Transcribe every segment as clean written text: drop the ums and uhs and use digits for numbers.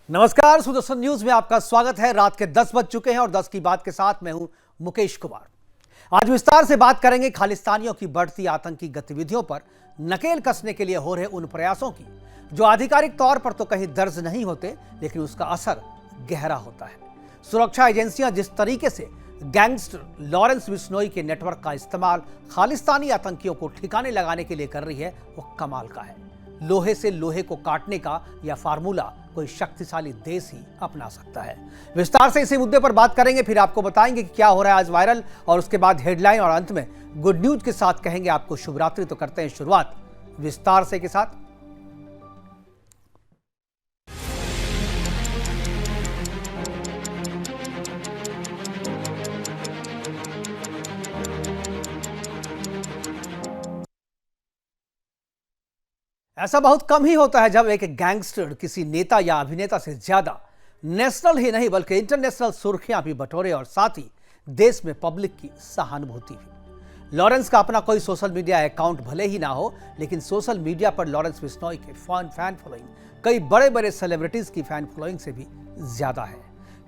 नमस्कार, सुदर्शन न्यूज में आपका स्वागत है। रात के 10 बज चुके हैं और 10 की बात के साथ मैं हूं मुकेश कुमार। आज विस्तार से बात करेंगे खालिस्तानियों की बढ़ती आतंकी गतिविधियों पर नकेल कसने के लिए हो रहे उन प्रयासों की जो आधिकारिक तौर पर तो कहीं दर्ज नहीं होते, लेकिन उसका असर गहरा होता है। सुरक्षा एजेंसियां जिस तरीके से गैंगस्टर लॉरेंस बिश्नोई के नेटवर्क का इस्तेमाल खालिस्तानी आतंकियों को ठिकाने लगाने के लिए कर रही है, वो कमाल का है। लोहे से लोहे को काटने का यह फार्मूला कोई शक्तिशाली देश ही अपना सकता है। विस्तार से इसी मुद्दे पर बात करेंगे, फिर आपको बताएंगे कि क्या हो रहा है आज वायरल, और उसके बाद हेडलाइन और अंत में गुड न्यूज के साथ कहेंगे आपको शुभ रात्रि। तो करते हैं शुरुआत विस्तार से के साथ। ऐसा बहुत कम ही होता है जब एक गैंगस्टर किसी नेता या अभिनेता से ज्यादा नेशनल ही नहीं बल्कि इंटरनेशनल सुर्खियां भी बटोरे और साथ ही देश में पब्लिक की सहानुभूति भी। लॉरेंस का अपना कोई सोशल मीडिया अकाउंट भले ही ना हो, लेकिन सोशल मीडिया पर लॉरेंस बिश्नोई के फैन फॉलोइंग कई बड़े बड़े सेलिब्रिटीज की फैन फॉलोइंग से भी ज्यादा है।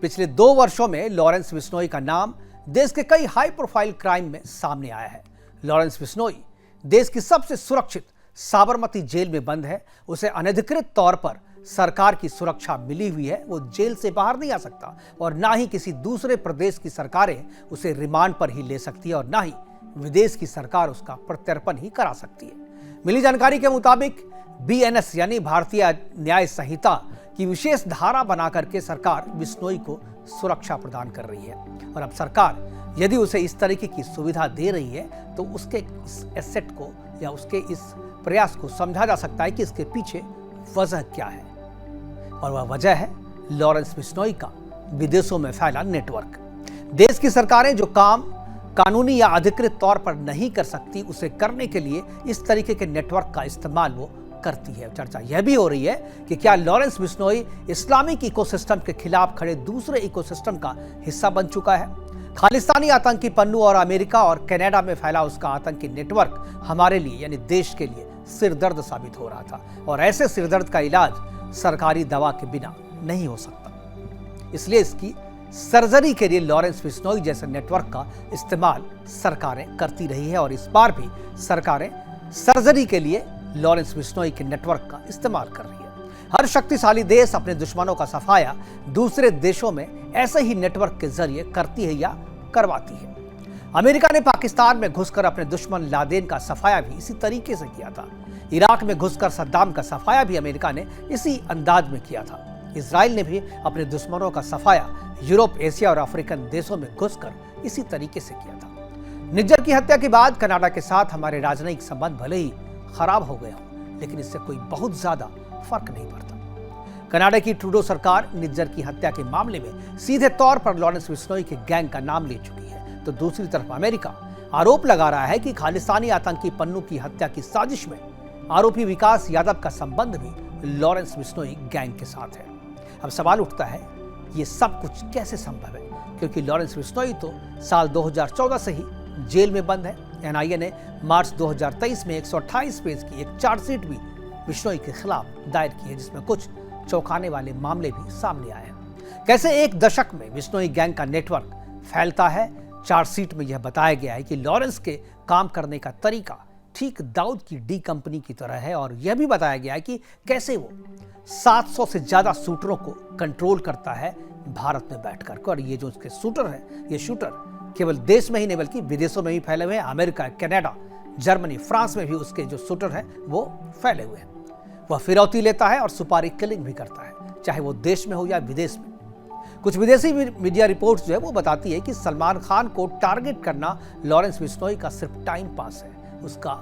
पिछले 2 वर्षों में लॉरेंस बिश्नोई का नाम देश के कई हाई प्रोफाइल क्राइम में सामने आया है। लॉरेंस बिश्नोई देश की सबसे सुरक्षित साबरमती जेल में बंद है। उसे अनधिकृत तौर पर सरकार की सुरक्षा मिली हुई है। वो जेल से बाहर नहीं आ सकता और ना ही किसी दूसरे प्रदेश की सरकारें उसे रिमांड पर ही ले सकती है और ना ही विदेश की सरकार उसका प्रत्यर्पण ही करा सकती है। मिली जानकारी के मुताबिक BNS यानी भारतीय न्याय संहिता की विशेष धारा बना करके सरकार बिश्नोई को सुरक्षा प्रदान कर रही है और अब सरकार यदि उसे इस तरीके की सुविधा दे रही है तो उसके इस एसेट को या उसके इस प्रयास को समझा जा सकता है कि इसके पीछे वजह क्या है, और वह वजह है लॉरेंस बिश्नोई का विदेशों में फैला नेटवर्क। देश की सरकारें जो काम कानूनी या अधिकृत तौर पर नहीं कर सकती, उसे करने के लिए इस तरीके के नेटवर्क का इस्तेमाल वो करती है। चर्चा यह भी हो रही है कि क्या लॉरेंस बिश्नोई इस्लामिक इकोसिस्टम के खिलाफ खड़े दूसरे इकोसिस्टम का हिस्सा बन चुका है। खालिस्तानी आतंकी पन्नू और अमेरिका और कनाडा में फैला उसका आतंकी नेटवर्क हमारे लिए यानी देश के लिए सिरदर्द साबित हो रहा था, और ऐसे सिरदर्द का इलाज सरकारी दवा के बिना नहीं हो सकता। इसलिए इसकी सर्जरी के लिए लॉरेंस बिश्नोई जैसे नेटवर्क का इस्तेमाल सरकारें करती रही है, और इस बार भी सरकारें सर्जरी के लिए लॉरेंस बिश्नोई के नेटवर्क का इस्तेमाल कर रही है। हर शक्तिशाली देश अपने दुश्मनों का सफाया दूसरे देशों में ऐसे ही नेटवर्क के जरिए करती है या करवाती है। अमेरिका ने पाकिस्तान में घुसकर अपने दुश्मन लादेन का सफाया भी इसी तरीके से किया था। इराक में घुसकर सद्दाम का सफाया भी अमेरिका ने इसी अंदाज में किया था। इजराइल ने भी अपने दुश्मनों का सफाया यूरोप, एशिया और अफ्रीकन देशों में घुसकर इसी तरीके से किया था। निज्जर की हत्या के बाद कनाडा के साथ हमारे राजनयिक संबंध भले ही खराब हो गए हों, लेकिन इससे कोई बहुत ज्यादा फर्क नहीं पड़ता। कनाडा की ट्रूडो सरकार निज्जर की हत्या के मामले में सीधे तौर पर लॉरेंस बिश्नोई के गैंग का नाम ले चुकी है, तो दूसरी तरफ अमेरिका आरोप लगा रहा है कि खालिस्तानी आतंकी पन्नू की हत्या की साजिश में आरोपी विकास यादव का संबंध भी लॉरेंस बिश्नोई गैंग के साथ है। अब सवाल उठता है ये सब कुछ कैसे संभव है, क्योंकि लॉरेंस बिश्नोई तो साल 2014 से ही जेल में बंद है। NIA ने मार्च 2023 में 128 पेज की एक चार्जशीट भी बिश्नोई के खिलाफ दायर की है, जिसमें कुछ चौंकाने वाले मामले भी सामने आए हैं। कैसे एक दशक में बिश्नोई गैंग का नेटवर्क फैलता है। चार्जशीट में यह बताया गया है कि लॉरेंस के काम करने का तरीका ठीक दाऊद की डी कंपनी की तरह है, और यह भी बताया गया है कि कैसे वो 700 से ज्यादा शूटरों को कंट्रोल करता है भारत में बैठकर। और ये जो उसके शूटर है, ये शूटर केवल देश में ही नहीं बल्कि विदेशों में भी फैले हुए हैं। अमेरिका, कनाडा, जर्मनी, फ्रांस में भी उसके जो शूटर हैं वो फैले हुए हैं। वह फिरौती लेता है और सुपारी किलिंग भी करता है, चाहे वो देश में हो या विदेश में। कुछ विदेशी मीडिया रिपोर्ट्स जो है वो बताती है कि सलमान खान को टारगेट करना लॉरेंस बिश्नोई का सिर्फ टाइम पास है। उसका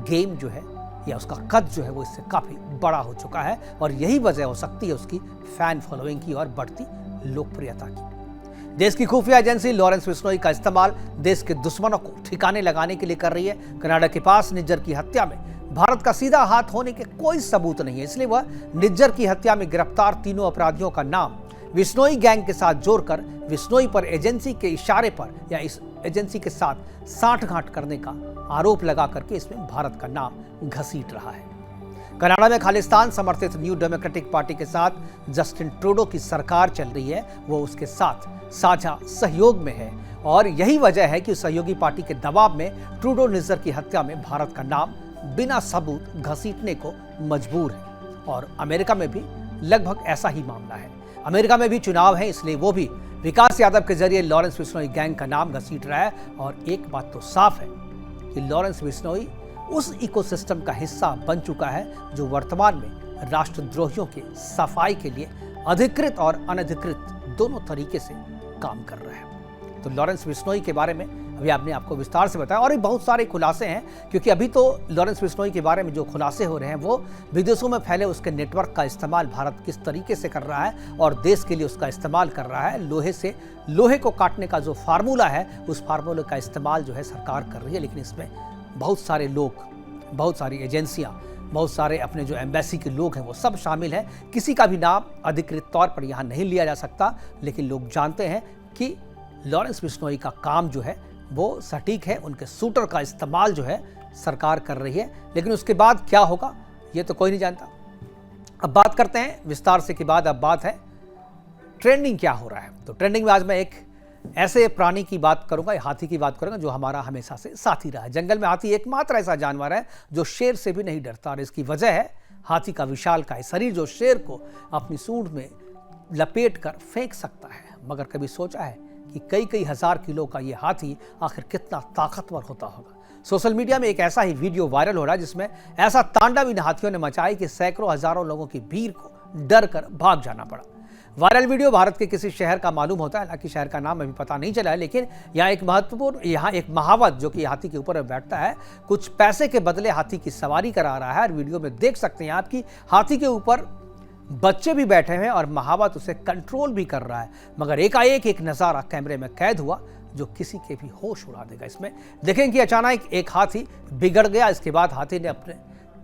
गेम जो है या उसका कद जो है वो इससे काफी बड़ा हो चुका है, और यही वजह हो सकती है उसकी फैन फॉलोइंग की और बढ़ती लोकप्रियता की। देश की खुफिया एजेंसी लॉरेंस बिश्नोई का इस्तेमाल देश के दुश्मनों को ठिकाने लगाने के लिए कर रही है। कनाडा के पास निज्जर की हत्या में भारत का सीधा हाथ होने के कोई सबूत नहीं है, इसलिए वह निज्जर की हत्या में गिरफ्तार तीनों अपराधियों का नाम बिश्नोई गैंग के साथ जोड़कर बिश्नोई पर एजेंसी के इशारे पर या इस एजेंसी के साथ सांठगांठ करने का आरोप लगा करके इसमें भारत का नाम घसीट रहा है। कनाडा में खालिस्तान समर्थित न्यू डेमोक्रेटिक पार्टी के साथ जस्टिन ट्रूडो की सरकार चल रही है, वो उसके साथ साझा सहयोग में है और यही वजह है कि सहयोगी पार्टी के दबाव में ट्रूडो निज्जर की हत्या में भारत का नाम बिना सबूत घसीटने को मजबूर है। और अमेरिका में भी लगभग ऐसा ही मामला है। अमेरिका में भी चुनाव है, इसलिए वो भी विकास यादव के जरिए लॉरेंस बिश्नोई गैंग का नाम घसीट रहा है। और एक बात तो साफ है कि लॉरेंस बिश्नोई उस इकोसिस्टम का हिस्सा बन चुका है जो वर्तमान में राष्ट्रद्रोहियों के सफाई के लिए अधिकृत और अनधिकृत दोनों तरीके से काम कर रहा है। तो लॉरेंस बिश्नोई के बारे में अभी आपने आपको विस्तार से बताया और भी बहुत सारे खुलासे हैं, क्योंकि अभी तो लॉरेंस बिश्नोई के बारे में जो खुलासे हो रहे हैं वो विदेशों में फैले उसके नेटवर्क का इस्तेमाल भारत किस तरीके से कर रहा है और देश के लिए उसका इस्तेमाल कर रहा है। लोहे से लोहे को काटने का जो फार्मूला है, उस फार्मूले का इस्तेमाल जो है सरकार कर रही है, लेकिन इसमें बहुत सारे लोग, बहुत सारी एजेंसियां, बहुत सारे अपने जो एम्बेसी के लोग हैं वो सब शामिल हैं। किसी का भी नाम अधिकृत तौर पर यहाँ नहीं लिया जा सकता, लेकिन लोग जानते हैं कि लॉरेंस बिश्नोई का काम जो है वो सटीक है, उनके शूटर का इस्तेमाल जो है सरकार कर रही है। लेकिन उसके बाद क्या होगा ये तो कोई नहीं जानता। अब बात करते हैं विस्तार से के बाद, अब बात है ट्रेंडिंग क्या हो रहा है। तो ट्रेंडिंग में आज मैं एक ऐसे प्राणी की बात करूंगा, हाथी की बात करूंगा, जो हमारा हमेशा से साथी रहा है। जंगल में हाथी एकमात्र ऐसा जानवर है जो शेर से भी नहीं डरता और इसकी वजह है हाथी का विशालकाय शरीर जो शेर को अपनी सूंड में लपेट कर फेंक सकता है। मगर कभी सोचा है कि कई कई हजार किलो का ये हाथी आखिर कितना ताकतवर होता होगा। सोशल मीडिया में एक ऐसा ही वीडियो वायरल हो रहा है जिसमें ऐसा तांडव इन हाथियों ने मचाया कि सैकड़ों हजारों लोगों की भीड़ को डर कर भाग जाना पड़ा। वायरल वीडियो भारत के किसी शहर का मालूम होता है, हालांकि शहर का नाम अभी पता नहीं चला है, लेकिन यहाँ एक महावत जो कि हाथी के ऊपर बैठता है कुछ पैसे के बदले हाथी की सवारी करा रहा है। और वीडियो में देख सकते हैं आप कि हाथी के ऊपर बच्चे भी बैठे हैं और महावत उसे कंट्रोल भी कर रहा है। मगर एकाएक एक नजारा कैमरे में कैद हुआ जो किसी के भी होश उड़ा देगा। इसमें देखें कि अचानक एक हाथी बिगड़ गया। इसके बाद हाथी ने अपने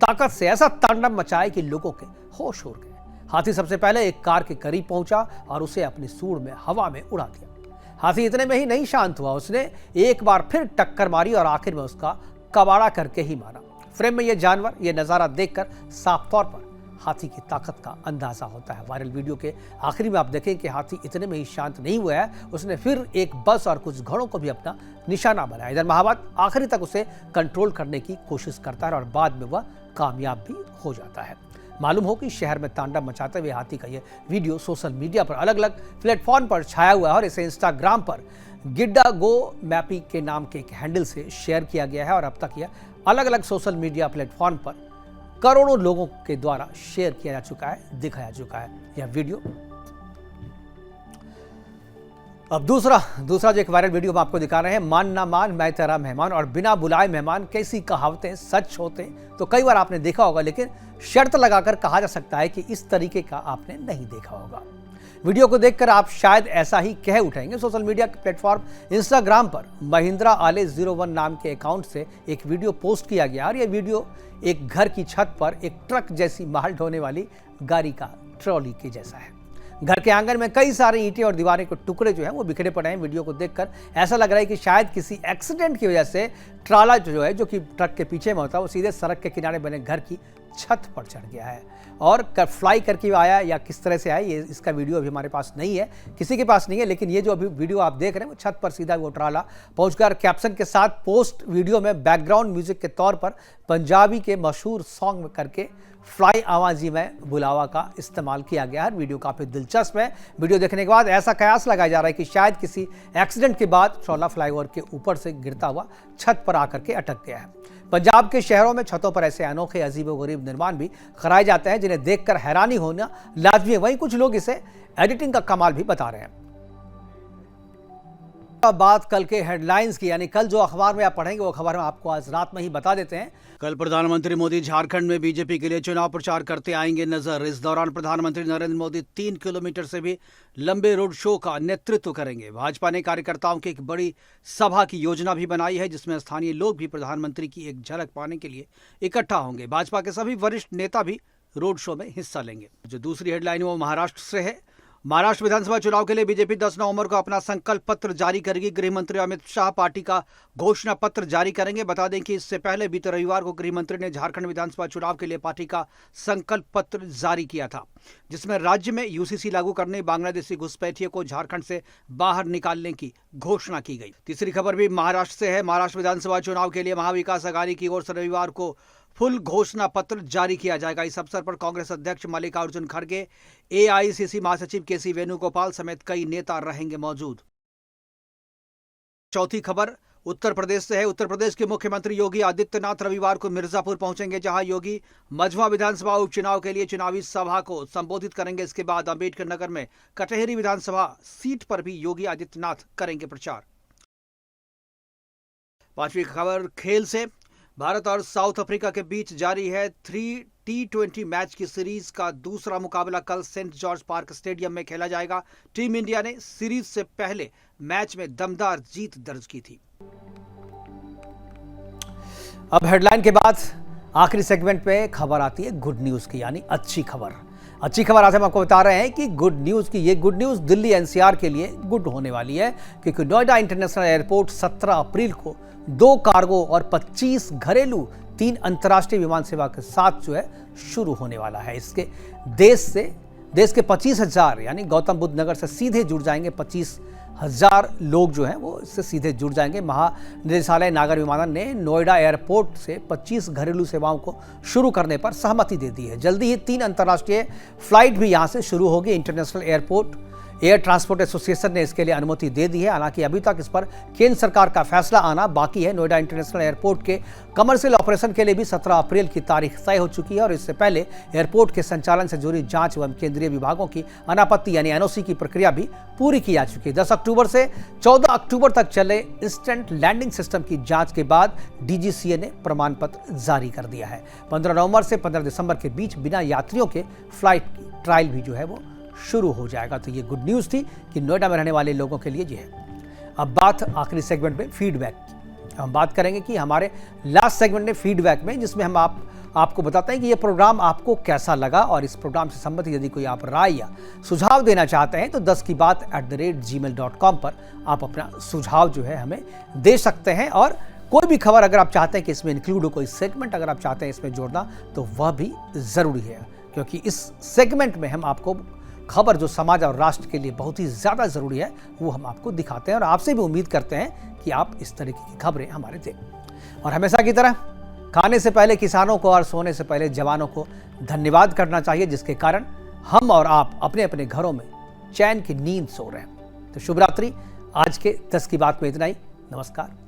ताकत से ऐसा तांडव मचाया कि लोगों के होश उड़ गए। हाथी सबसे पहले एक कार के करीब पहुंचा और उसे अपनी सूंड में हवा में उड़ा दिया। हाथी इतने में ही नहीं शांत हुआ, उसने एक बार फिर टक्कर मारी और आखिर में उसका कबाड़ा करके ही मारा। फ्रेम में यह जानवर, यह नजारा देखकर साफ तौर पर हाथी की ताकत का अंदाजा होता है। वायरल वीडियो के आखिरी में आप देखें कि हाथी इतने में ही शांत नहीं हुआ है, उसने फिर एक बस और कुछ घोड़ों को भी अपना निशाना बनाया। इधर महावत आखिरी तक उसे कंट्रोल करने की कोशिश करता है और बाद में वह कामयाब भी हो जाता है। मालूम हो कि शहर में तांडव मचाते हुए हाथी का यह वीडियो सोशल मीडिया पर अलग अलग प्लेटफॉर्म पर छाया हुआ है और इसे इंस्टाग्राम पर गिड्डा गो मैपी के नाम के एक हैंडल से शेयर किया गया है और अब तक यह अलग अलग सोशल मीडिया प्लेटफॉर्म पर करोड़ों लोगों के द्वारा शेयर किया जा चुका है, दिखाया चुका है यह वीडियो। अब दूसरा जो एक वायरल वीडियो हम आपको दिखा रहे हैं, मान ना मान मैं तेरा मेहमान, और बिना बुलाए मेहमान कैसी कहावतें सच होते तो कई बार आपने देखा होगा, लेकिन शर्त लगाकर कहा जा सकता है कि इस तरीके का आपने नहीं देखा होगा। वीडियो को देखकर आप शायद ऐसा ही कह उठेंगे। सोशल मीडिया के प्लेटफॉर्म इंस्टाग्राम पर महिंद्रा आले 01 नाम के अकाउंट से एक वीडियो पोस्ट किया गया और यह वीडियो एक घर की छत पर एक ट्रक जैसी माल ढोने वाली गाड़ी का ट्रॉली के जैसा है। घर के आंगन में कई सारे ईंटें और दीवारें के टुकड़े जो हैं वो बिखरे पड़े हैं। वीडियो को देखकर ऐसा लग रहा है कि शायद किसी एक्सीडेंट की वजह से ट्राला जो है, जो कि ट्रक के पीछे में होता है, वो सीधे सड़क के किनारे बने घर की छत पर चढ़ गया है और फ्लाई करके आया या किस तरह से आया, ये इसका वीडियो अभी हमारे पास नहीं है, किसी के पास नहीं है। लेकिन ये जो अभी वीडियो आप देख रहे हैं वो छत पर सीधा वो ट्राला पहुंचकर कैप्शन के साथ पोस्ट वीडियो में बैकग्राउंड म्यूजिक के तौर पर पंजाबी के मशहूर सॉन्ग करके फ्लाई आवाजी में बुलावा का इस्तेमाल किया गया है। वीडियो काफी दिलचस्प है। वीडियो देखने के बाद ऐसा कयास लगाया जा रहा है कि शायद किसी एक्सीडेंट के बाद ट्रॉला फ्लाईओवर के ऊपर से गिरता हुआ छत पर आकर के अटक गया है। पंजाब के शहरों में छतों पर ऐसे अनोखे अजीबोगरीब निर्माण भी कराए जाते हैं जिन्हें देखकर हैरानी होना लाजमी है। वहीं कुछ लोग इसे एडिटिंग का कमाल भी बता रहे हैं। बात कल के हेडलाइंस की, यानी कल जो अखबार में आप पढ़ेंगे वो खबर हम आपको आज रात में ही बता देते हैं। कल प्रधानमंत्री मोदी झारखंड में बीजेपी के लिए चुनाव प्रचार करते आएंगे नजर। इस दौरान प्रधानमंत्री नरेंद्र मोदी 3 किलोमीटर से भी लंबे रोड शो का नेतृत्व करेंगे। भाजपा ने कार्यकर्ताओं की एक बड़ी सभा की योजना भी बनाई है जिसमें स्थानीय लोग भी प्रधानमंत्री की एक झलक पाने के लिए इकट्ठा होंगे। भाजपा के सभी वरिष्ठ नेता भी रोड शो में हिस्सा लेंगे। जो दूसरी हेडलाइन वो महाराष्ट्र से है महाराष्ट्र विधानसभा चुनाव के लिए बीजेपी 10 नवंबर को अपना संकल्प पत्र जारी करेगी। गृह मंत्री अमित शाह पार्टी का घोषणा पत्र जारी करेंगे। बता दें कि इससे पहले बीते रविवार को गृह मंत्री ने झारखंड विधानसभा चुनाव के लिए पार्टी का संकल्प पत्र जारी किया था, जिसमें राज्य में यूसीसी लागू करने, बांग्लादेशी घुसपैठियों को झारखंड से बाहर निकालने की घोषणा की गई। तीसरी खबर भी महाराष्ट्र से है। महाराष्ट्र विधानसभा चुनाव के लिए महाविकास अघाड़ी की ओर से रविवार को फुल घोषणा पत्र जारी किया जाएगा। इस अवसर पर कांग्रेस अध्यक्ष मल्लिकार्जुन खड़गे, एआईसीसी महासचिव केसी वेणुगोपाल समेत कई नेता रहेंगे मौजूद। चौथी खबर उत्तर प्रदेश से है। उत्तर प्रदेश के मुख्यमंत्री योगी आदित्यनाथ रविवार को मिर्जापुर पहुंचेंगे, जहां योगी मझवा विधानसभा उपचुनाव के लिए चुनावी सभा को संबोधित करेंगे। इसके बाद अंबेडकर नगर में कटहरी विधानसभा सीट पर भी योगी आदित्यनाथ करेंगे प्रचार। पांचवी खबर खेल से। भारत और साउथ अफ्रीका के बीच जारी है 3 T20 मैच की सीरीज का दूसरा मुकाबला कल सेंट जॉर्ज पार्क स्टेडियम में खेला जाएगा। टीम इंडिया ने सीरीज से पहले मैच में दमदार जीत दर्ज की थी। अब हेडलाइन के बाद आखिरी सेगमेंट में खबर आती है गुड न्यूज की, यानी अच्छी खबर। अच्छी खबर आज हम आपको बता रहे हैं कि गुड न्यूज की ये गुड न्यूज दिल्ली एनसीआर के लिए गुड होने वाली है, क्योंकि नोएडा इंटरनेशनल एयरपोर्ट 17 अप्रैल को 2 कार्गो और 25 घरेलू 3 अंतर्राष्ट्रीय विमान सेवा के साथ जो है शुरू होने वाला है। इसके देश के 25,000 यानी गौतम बुद्ध नगर से सीधे जुड़ जाएंगे। 25,000 लोग जो हैं वो इससे सीधे जुड़ जाएंगे। महानिदेशालय नागर विमानन ने नोएडा एयरपोर्ट से 25 घरेलू सेवाओं को शुरू करने पर सहमति दे दी है। जल्दी ही 3 अंतर्राष्ट्रीय फ्लाइट भी यहां से शुरू होगी। इंटरनेशनल एयर ट्रांसपोर्ट एसोसिएशन ने इसके लिए अनुमति दे दी है। हालांकि अभी तक इस पर केंद्र सरकार का फैसला आना बाकी है। नोएडा इंटरनेशनल एयरपोर्ट के कमर्शियल ऑपरेशन के लिए भी 17 अप्रैल की तारीख तय हो चुकी है और इससे पहले एयरपोर्ट के संचालन से जुड़ी जांच एवं केंद्रीय विभागों की अनापत्ति यानी एनओसी की प्रक्रिया भी पूरी की जा चुकी है। 10 अक्टूबर से 14 अक्टूबर तक चले इंस्टेंट लैंडिंग सिस्टम की जांच के बाद डीजीसीए ने प्रमाण पत्र जारी कर दिया है। 15 नवंबर से 15 दिसंबर के बीच बिना यात्रियों के फ्लाइट की ट्रायल भी जो है वो शुरू हो जाएगा। तो ये गुड न्यूज़ थी कि नोएडा में रहने वाले लोगों के लिए ये है। अब बात आखिरी सेगमेंट में फीडबैक की। हम बात करेंगे कि हमारे लास्ट सेगमेंट में फीडबैक में, जिसमें हम आपको बताते हैं कि ये प्रोग्राम आपको कैसा लगा, और इस प्रोग्राम से संबंधित यदि कोई आप राय या सुझाव देना चाहते हैं तो 10kibaat@gmail.com पर आप अपना सुझाव जो है हमें दे सकते हैं। और कोई भी खबर अगर आप चाहते हैं कि इसमें इंक्लूड हो, कोई सेगमेंट अगर आप चाहते हैं इसमें जोड़ना, तो वह भी ज़रूरी है, क्योंकि इस सेगमेंट में हम आपको खबर जो समाज और राष्ट्र के लिए बहुत ही ज़्यादा ज़रूरी है वो हम आपको दिखाते हैं, और आपसे भी उम्मीद करते हैं कि आप इस तरीके की खबरें हमारे दें। और हमेशा की तरह खाने से पहले किसानों को और सोने से पहले जवानों को धन्यवाद करना चाहिए, जिसके कारण हम और आप अपने अपने घरों में चैन की नींद सो रहे हैं। तो शुभ रात्रि। आज के 10 की बात में इतना ही। नमस्कार।